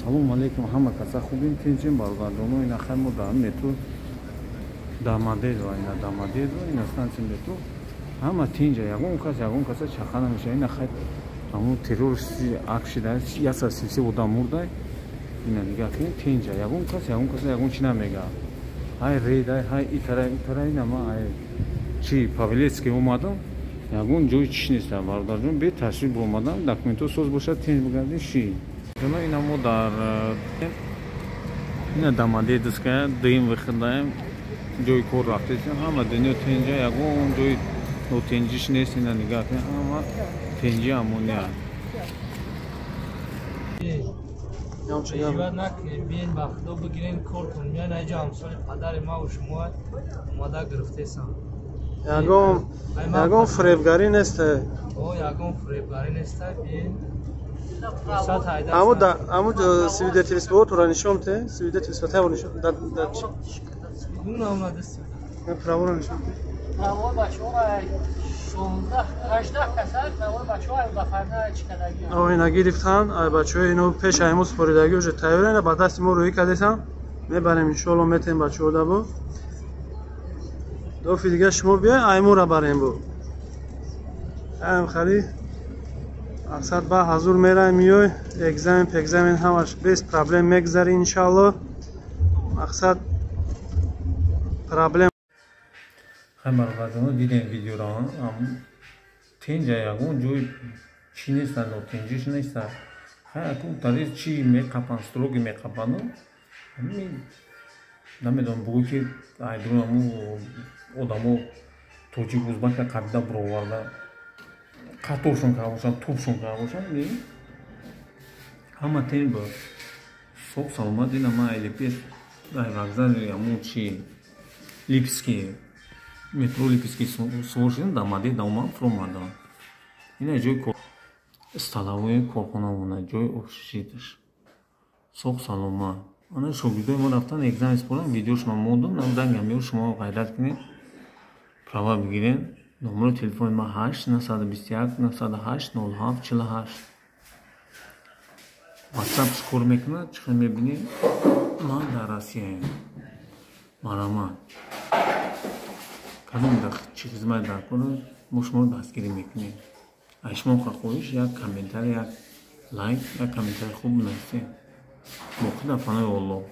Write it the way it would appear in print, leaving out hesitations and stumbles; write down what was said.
Салом алейкум, ҳама каса хубин, тинҷин баргардону ина хаймо дар метро дамадедо, ина дамадедо, ина станси метро ҳама тинҷа, ягон каса чақа намеша, ина хай ҳамун террористи акт шида, яса сиси ода мурдай, ина дига кин тинҷа, ягон каса ягон чи намега. Ҳай рейдай, ҳай итара, ина ма ай чи Павелецке омадам, ягон ҷои чиш неста, бародарҷон бе ташриф омадам, документҳо соз бошад, тинҷ бигардин ши. Ҷано ина мо дар ина дамадедиска дуюм вихидаем, ҷои кор рафтесем, ҳама дунё тинҷа, ягон ҷои нотинҷиш нест, ина нигаҳ кунед, ҳама тинҷи ҳамония. Ҷиват накунем, биен вақто бигирен кор кунем, яъне аҷа ҳамсоли падари ма ва шумо омада гирифтесам. ягон фиребгарӣ нест. Ягон фиребгарӣ нест, биен ҳаму свидетельство тура нишон те? Свидетельство таво нишон дар чи? Уна омада свидетельство. Правора нишон. Правор бачаҳо 16-18 касар правор бачаҳо дафарна чикадаги. Ина гирифтан, бачаҳо ино пеш айму споридаги уже тайёрена, ба дасти мо рӯӣ кардесам. Мебарем иншоалло метем бачаҳо дабо. Дофи дига шумо биёй аймура барем бо. Айм хали мақсад ба ҳазур мераем миёй, экзамен пекзамен ҳамаш без проблем мегзари иншалло. Мақсад проблем. Хай бародарҷоно дидем видеоро, тинҷа ягон ҷои чи неста, нотинҷиш неста. Хай акун тарис чи меқапан, строги меқапану. Намедонам бугӯй ки айдрон аму одамо тоҷик узбака қабида бироварда қаторшон карда бошанд, тӯбшон карда бошанд, ҳама тен ба соғ саломат. ина ман айли пеш дар вокзали аму чи Липецкий, метро Липецкий сувор шудем, дамаде дамоман фуромадам. Ина ҷои столовои корхона мона, ҷои общежитияш. Соғ саломат. Ана шогирдои мо рафтан экзамен спордан, видеошуно модам, намданга меёр шумо ғайрат кунед, права бигирен. Номери телефони ма 8 921 908 07 48. WhatsApp кор мекунад, чӣ хел мебинед? Ман дар Россияем. Марамад. Кадом дар чӣ хизмат дар кора, мо шуморо дастгирӣ мекунем. Ай шумо хоҳиш, як комментарий, як лайк, як комментарий хуб нависед. Боқӣ дар паноҳи Аллоҳ.